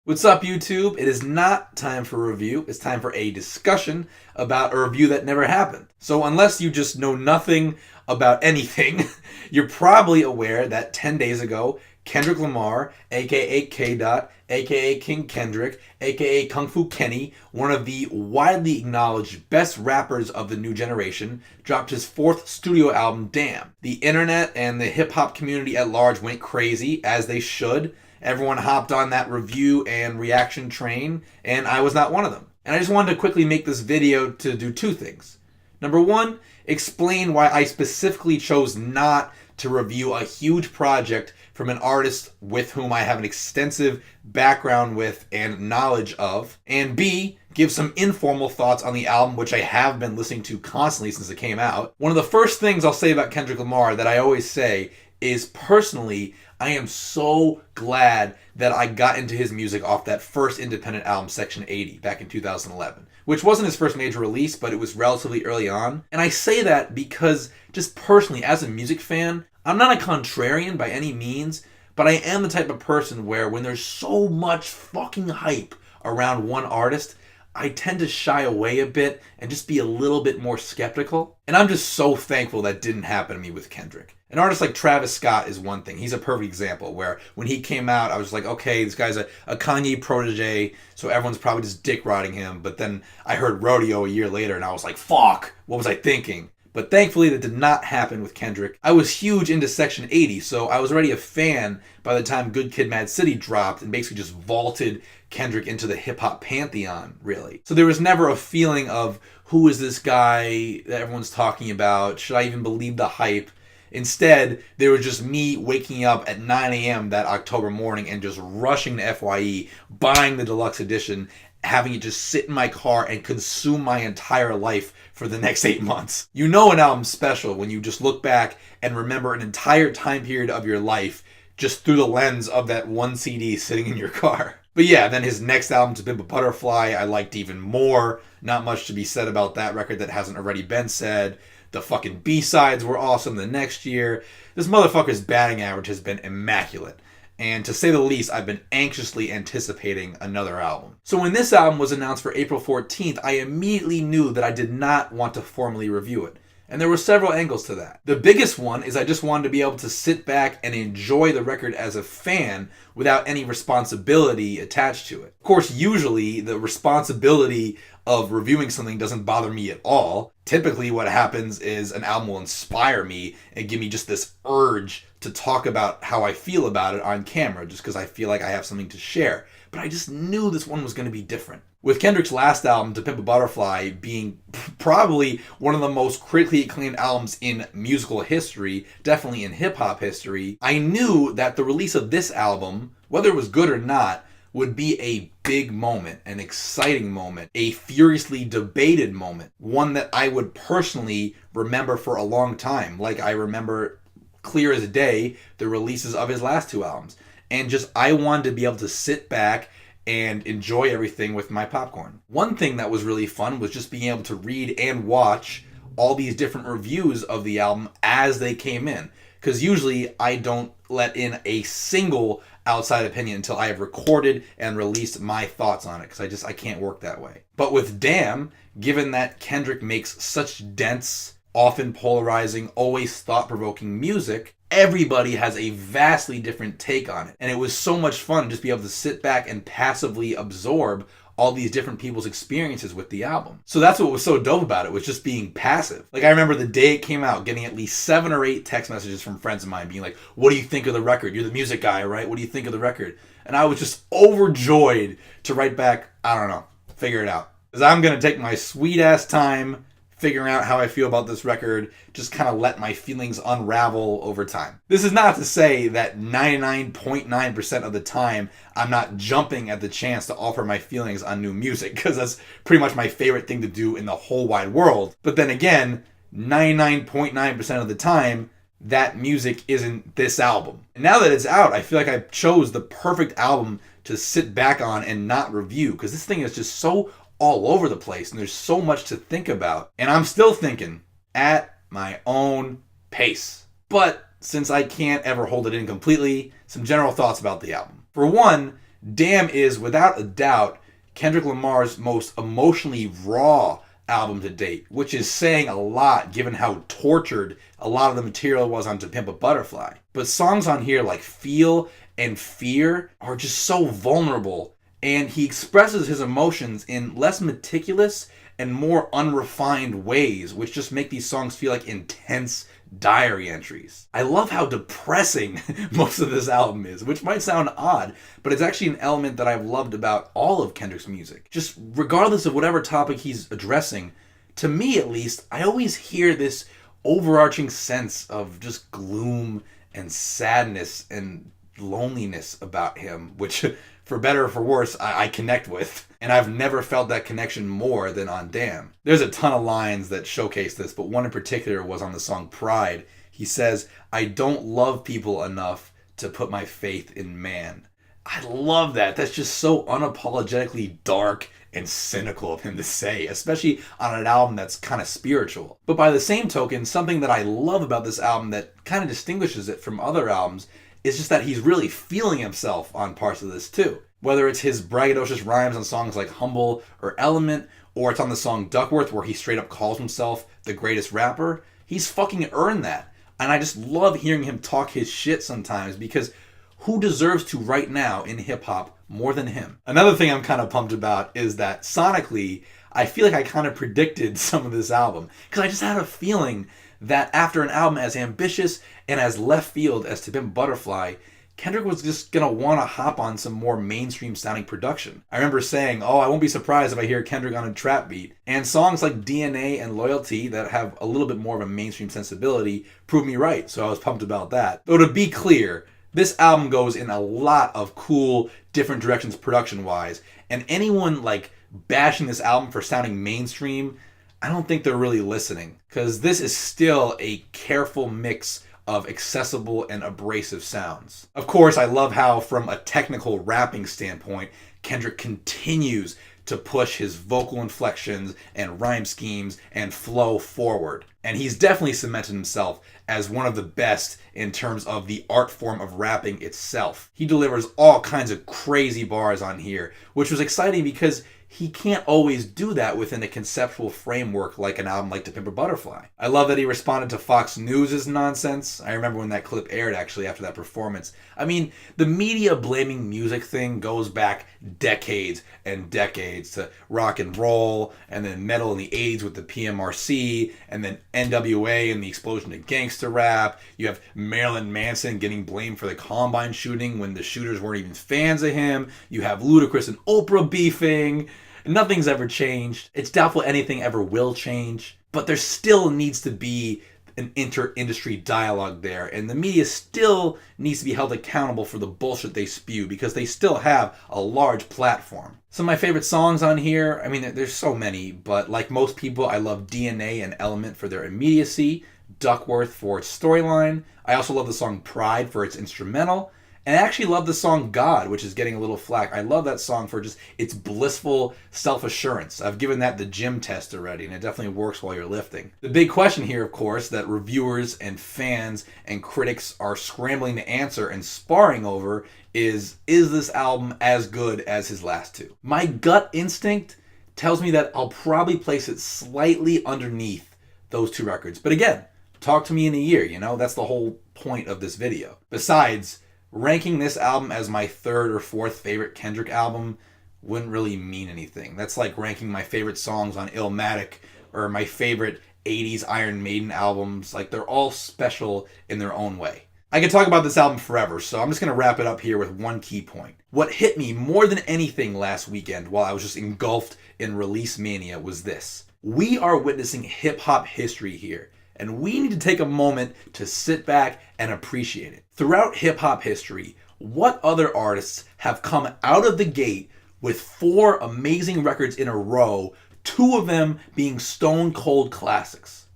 What's up, YouTube? It is not time for a review. It's time for a discussion about a review that never happened. So unless you just know nothing about anything, you're probably aware that 10 days ago, Kendrick Lamar, aka K-Dot, aka King Kendrick, aka Kung Fu Kenny, one of the widely acknowledged best rappers of the new generation, dropped his fourth studio album, Damn. The internet and the hip-hop community at large went crazy, as they should. Everyone hopped on that review and reaction train, and I was not one of them. And I just wanted to quickly make this video to do two things. Number one, explain why I specifically chose not to review a huge project from an artist with whom I have an extensive background with and knowledge of. And B, give some informal thoughts on the album, which I have been listening to constantly since it came out. One of the first things I'll say about Kendrick Lamar that I always say is, personally, I am so glad that I got into his music off that first independent album, Section 80, back in 2011, which wasn't his first major release, but it was relatively early on. And I say that because, just personally, as a music fan, I'm not a contrarian by any means, but I am the type of person where when there's so much fucking hype around one artist, I tend to shy away a bit and just be a little bit more skeptical. And I'm just so thankful that didn't happen to me with Kendrick. An artist like Travis Scott is one thing. He's a perfect example where when he came out, I was like, okay, this guy's a Kanye protege, so everyone's probably just dick riding him. But then I heard Rodeo a year later and I was like, fuck, what was I thinking? But thankfully that did not happen with Kendrick. I was huge into Section 80, so I was already a fan by the time Good Kid, Mad City dropped and basically just vaulted Kendrick into the hip-hop pantheon, really. So there was never a feeling of, who is this guy that everyone's talking about? Should I even believe the hype? Instead, there was just me waking up at 9 a.m. that October morning and just rushing to FYE, buying the deluxe edition, having it just sit in my car and consume my entire life for the next 8 months. You know an album's special when you just look back and remember an entire time period of your life just through the lens of that one CD sitting in your car. But yeah, then his next album, To Pimp a Butterfly, I liked even more. Not much to be said about that record that hasn't already been said. The fucking B-sides were awesome the next year. This motherfucker's batting average has been immaculate. And to say the least, I've been anxiously anticipating another album. So when this album was announced for April 14th, I immediately knew that I did not want to formally review it. And there were several angles to that. The biggest one is I just wanted to be able to sit back and enjoy the record as a fan without any responsibility attached to it. Of course, usually the responsibility of reviewing something doesn't bother me at all. Typically what happens is an album will inspire me and give me just this urge to talk about how I feel about it on camera, just because I feel like I have something to share. But I just knew this one was going to be different. With Kendrick's last album, To Pimp a Butterfly, being probably one of the most critically acclaimed albums in musical history, definitely in hip-hop history, I knew that the release of this album, whether it was good or not, would be a big moment, an exciting moment, a furiously debated moment, one that I would personally remember for a long time, like I remember clear as day the releases of his last two albums. And just, I wanted to be able to sit back and enjoy everything with my popcorn. One thing that was really fun was just being able to read and watch all these different reviews of the album as they came in. Because usually I don't let in a single outside opinion until I have recorded and released my thoughts on it, because I can't work that way. But with Damn, given that Kendrick makes such dense, often polarizing, always thought-provoking music, everybody has a vastly different take on it. And it was so much fun to just be able to sit back and passively absorb all these different people's experiences with the album. So that's what was so dope about it, was just being passive. Like, I remember the day it came out, getting at least 7 or 8 text messages from friends of mine being like, what do you think of the record? You're the music guy, right? What do you think of the record? And I was just overjoyed to write back, I don't know, figure it out. Because I'm going to take my sweet ass time figuring out how I feel about this record, just kind of let my feelings unravel over time. This is not to say that 99.9% of the time I'm not jumping at the chance to offer my feelings on new music, because that's pretty much my favorite thing to do in the whole wide world. But then again, 99.9% of the time, that music isn't this album. And now that it's out, I feel like I chose the perfect album to sit back on and not review, because this thing is just so all over the place and there's so much to think about. And I'm still thinking at my own pace. But since I can't ever hold it in completely, some general thoughts about the album. For one, Damn is, without a doubt, Kendrick Lamar's most emotionally raw album to date, which is saying a lot given how tortured a lot of the material was on To Pimp a Butterfly. But songs on here like Feel and Fear are just so vulnerable, and he expresses his emotions in less meticulous and more unrefined ways, which just make these songs feel like intense diary entries. I love how depressing most of this album is, which might sound odd, but it's actually an element that I've loved about all of Kendrick's music. Just regardless of whatever topic he's addressing, to me at least, I always hear this overarching sense of just gloom and sadness and loneliness about him, which, for better or for worse, I connect with. And I've never felt that connection more than on Damn. There's a ton of lines that showcase this, but one in particular was on the song Pride. He says, "I don't love people enough to put my faith in man." I love that. That's just so unapologetically dark and cynical of him to say, especially on an album that's kind of spiritual. But by the same token, something that I love about this album that kind of distinguishes it from other albums is just that he's really feeling himself on parts of this too. Whether it's his braggadocious rhymes on songs like Humble or Element, or it's on the song Duckworth where he straight up calls himself the greatest rapper, he's fucking earned that. And I just love hearing him talk his shit sometimes, because who deserves to right now in hip-hop more than him? Another thing I'm kind of pumped about is that sonically, I feel like I kind of predicted some of this album, because I just had a feeling that after an album as ambitious and as left field as To Pimp a Butterfly, Kendrick was just gonna want to hop on some more mainstream sounding production. I remember saying, oh, I won't be surprised if I hear Kendrick on a trap beat. And songs like DNA and Loyalty that have a little bit more of a mainstream sensibility proved me right, so I was pumped about that. Though to be clear, this album goes in a lot of cool, different directions production-wise, and anyone like bashing this album for sounding mainstream, I don't think they're really listening, because this is still a careful mix of accessible and abrasive sounds. Of course, I love how, from a technical rapping standpoint, Kendrick continues to push his vocal inflections and rhyme schemes and flow forward. And he's definitely cemented himself as one of the best in terms of the art form of rapping itself. He delivers all kinds of crazy bars on here, which was exciting because he can't always do that within a conceptual framework like an album like To Pimp a Butterfly. I love that he responded to Fox News' nonsense. I remember when that clip aired, actually, after that performance. I mean, the media blaming music thing goes back decades and decades to rock and roll, and then metal in the 80s with the PMRC, and then NWA and the explosion of gangsta rap. You have Marilyn Manson getting blamed for the Columbine shooting when the shooters weren't even fans of him. You have Ludacris and Oprah beefing. Nothing's ever changed. It's doubtful anything ever will change. But there still needs to be an inter-industry dialogue there, and the media still needs to be held accountable for the bullshit they spew, because they still have a large platform. Some of my favorite songs on here, I mean, there's so many, but like most people, I love DNA and Element for their immediacy, Duckworth for its storyline. I also love the song Pride for its instrumental, and I actually love the song God, which is getting a little flack. I love that song for just its blissful self-assurance. I've given that the gym test already, and it definitely works while you're lifting. The big question here, of course, that reviewers and fans and critics are scrambling to answer and sparring over is this album as good as his last two? My gut instinct tells me that I'll probably place it slightly underneath those two records. But again, talk to me in a year, you know? That's the whole point of this video. Besides, ranking this album as my third or fourth favorite Kendrick album wouldn't really mean anything. That's like ranking my favorite songs on Illmatic or my favorite 80s Iron Maiden albums. Like, they're all special in their own way. I could talk about this album forever, so I'm just going to wrap it up here with one key point. What hit me more than anything last weekend while I was just engulfed in release mania was this. We are witnessing hip-hop history here, and we need to take a moment to sit back and appreciate it. Throughout hip-hop history, what other artists have come out of the gate with 4 amazing records in a row, 2 of them being stone cold classics?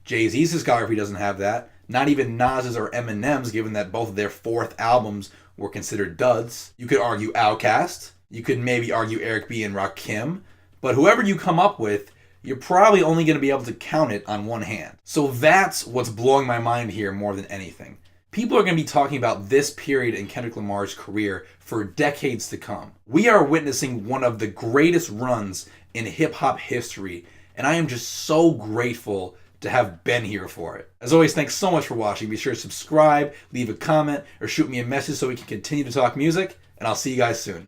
Jay-Z's discography doesn't have that. Not even Nas's or Eminem's, given that both of their 4th albums were considered duds. You could argue Outkast. You could maybe argue Eric B. and Rakim. But whoever you come up with, you're probably only going to be able to count it on one hand. So that's what's blowing my mind here more than anything. People are going to be talking about this period in Kendrick Lamar's career for decades to come. We are witnessing one of the greatest runs in hip-hop history, and I am just so grateful to have been here for it. As always, thanks so much for watching. Be sure to subscribe, leave a comment, or shoot me a message so we can continue to talk music, and I'll see you guys soon.